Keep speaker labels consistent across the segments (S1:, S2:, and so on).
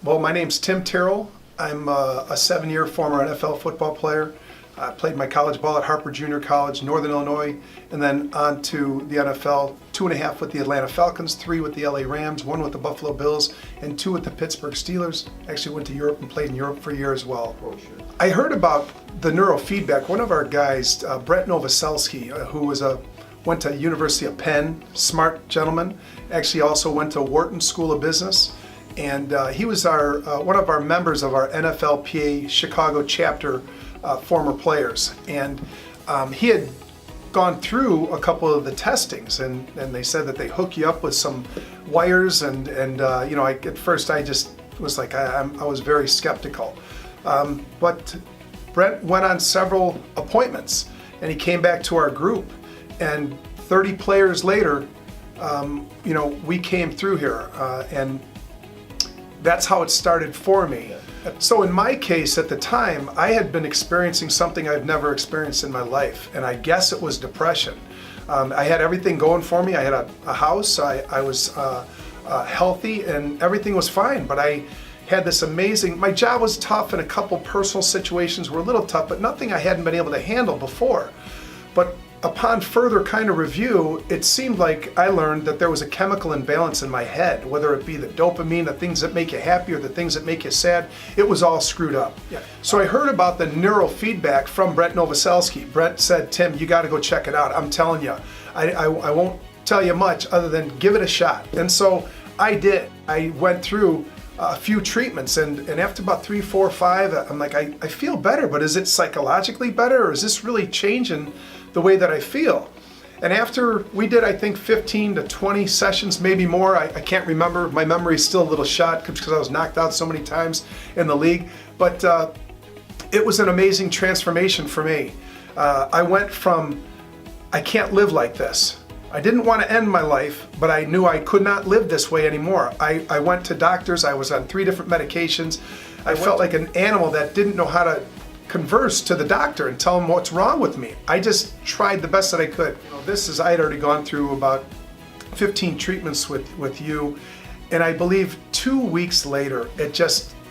S1: Well, my name's Tim Tyrrell. I'm a 7-year former NFL football player. I played my college ball at Harper Junior College, Northern Illinois, and then on to the NFL, 2.5 with the Atlanta Falcons, 3 with the LA Rams, 1 with the Buffalo Bills, and 2 with the Pittsburgh Steelers. Actually went to Europe and played in Europe for a year as well.
S2: Oh, sure.
S1: I heard about the neurofeedback. One of our guys, Brett Novoselsky, who went to University of Penn, smart gentleman, actually also went to Wharton School of Business. And he was one of our members of our NFLPA Chicago chapter former players. And he had gone through a couple of the testings, and they said that they hook you up with some wires, and at first I just was like, I was very skeptical. But Brent went on several appointments, and he came back to our group, and 30 players later, we came through here, and that's how it started for me. So in my case at the time, I had been experiencing something I've never experienced in my life, and I guess it was depression. I had everything going for me. I had a house, I was healthy, and everything was fine, but I had this my job was tough, and a couple personal situations were a little tough, but nothing I hadn't been able to handle before. But upon further kind of review, it seemed like I learned that there was a chemical imbalance in my head, whether it be the dopamine, the things that make you happy, or the things that make you sad. It was all screwed up. Yeah. So I heard about the neurofeedback from Brett Novoselsky. Brett said, Tim, you got to go check it out. I'm telling you, I won't tell you much other than give it a shot. And so I did. I went through a few treatments, and after about 3, 4, 5, I'm like, I feel better, but is it psychologically better, or is this really changing the way that I feel? And after we did, I think 15 to 20 sessions, maybe more, I can't remember. My memory is still a little shot because I was knocked out so many times in the league, but it was an amazing transformation for me. I went from, I can't live like this. I didn't want to end my life, but I knew I could not live this way anymore. I went to doctors. I was on 3 different medications. I felt like an animal that didn't know how to converse to the doctor and tell him what's wrong with me. I just tried the best that I could. I had already gone through about 15 treatments with you, and I believe 2 weeks later,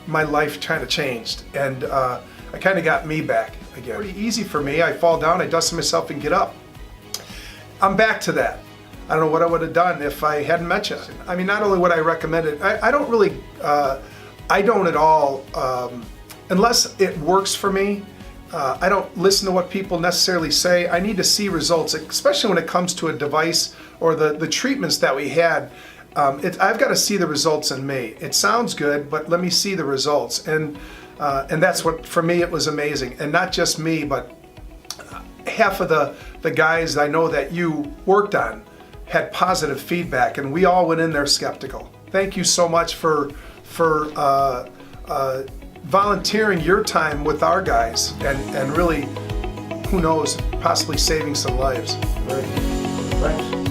S1: my life kind of changed, and I kind of got me back again. Pretty easy for me. I fall down, I dust myself, and get up. I'm back to that. I don't know what I would have done if I hadn't met you. I mean, not only would I recommend it, I don't at all, unless it works for me. I don't listen to what people necessarily say. I need to see results, especially when it comes to a device or the treatments that we had. I've got to see the results in me. It sounds good, but let me see the results. And that's what, for me, it was amazing. And not just me, but half of the guys I know that you worked on had positive feedback, and we all went in there skeptical. Thank you so much for volunteering your time with our guys, and really, who knows, possibly saving some lives.
S2: Great. Thanks.